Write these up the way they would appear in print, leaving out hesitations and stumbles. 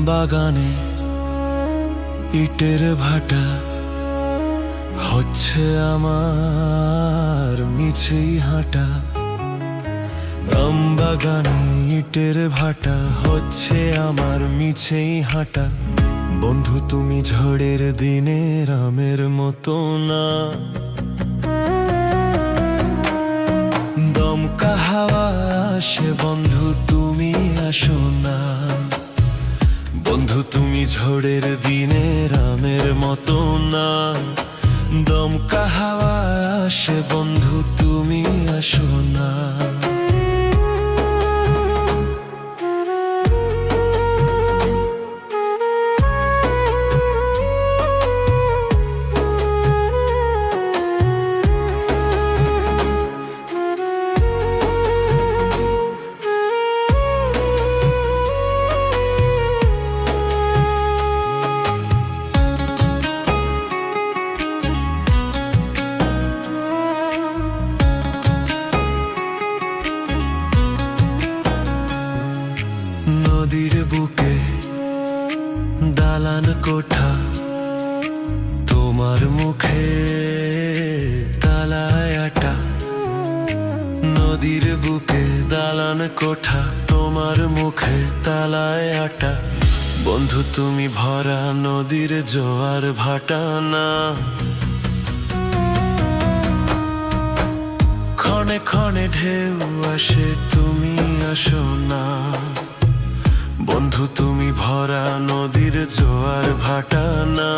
বাগানে ইটের ভাটা হচ্ছে আমার মিছেই হাঁটা। আম বাগানে ইটের ভাটা হচ্ছে আমার মিছেই হাঁটা। বন্ধু তুমি ঝড়ের দিনে রামের মতো না, দমকা হাওয়া আসে বন্ধু তুমি আসো না। বন্ধু তুমি ঝড়ের দিনে রামের মতো না, দমকা হাওয়া আসে বন্ধু তুমি আসো না। নদীর বুকে দালান কোঠা, তোমার মুখে তালায় আটা। নদীর বুকে দালান কোঠা, তোমার মুখে তালায় আটা। বন্ধু তুমি ভরা নদীর জোয়ার ভাটা না, ক্ষণে ক্ষণে ঢেউ আসে তুমি আসো না। বন্ধু তুমি ভরা নদীর জোয়ার ভাটা না,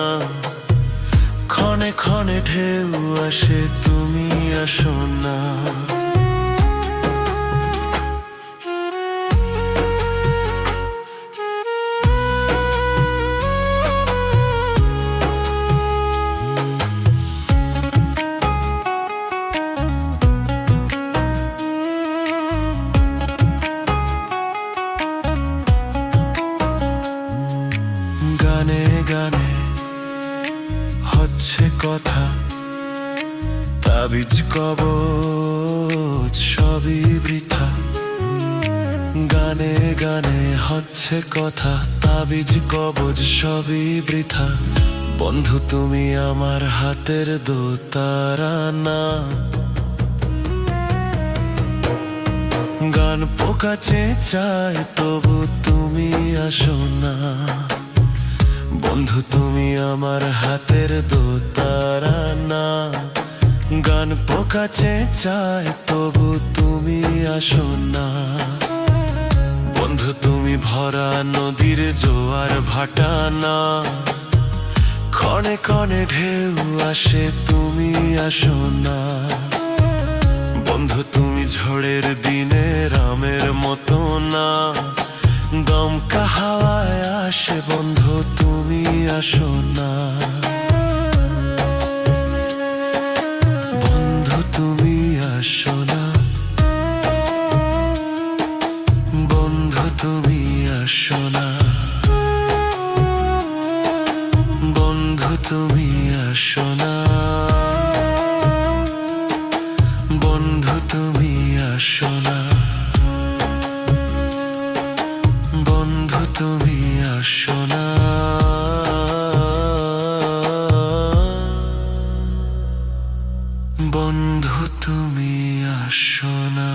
ক্ষণে ক্ষণে ঢেউ আসে তুমি আসো না। গানে গানে হচ্ছে কথা, তাবিজ কবচ সবই বৃথা। গানে গানে হচ্ছে কথা, তাবিজ কবচ সবই বৃথা। বন্ধু তুমি আমার হাতের দোতারা না, গান পোকা চেঁচায় তবু তুমি আসো না। বন্ধু তুমি আমার হাতের দোতারা না, গান পোকা চেঁচায় তবু তুমি আসো না। বন্ধু তুমি ভরা নদীর জোয়ার ভাটা না, ক্ষণে ক্ষণে ঢেউ আসে তুমি আসো না। বন্ধু তুমি ঝড়ের দিনে রামের মতো না, দমকা হাওয়ায় আসে বন্ধু তুমি আসো না। বন্ধু তুমি আসো না, বন্ধু তুমি আসো না, বন্ধু তুমি আসো না, বন্ধু তুমি আসো না, বন্ধু তুমি আসো না। বন্ধু তুমি আসো না।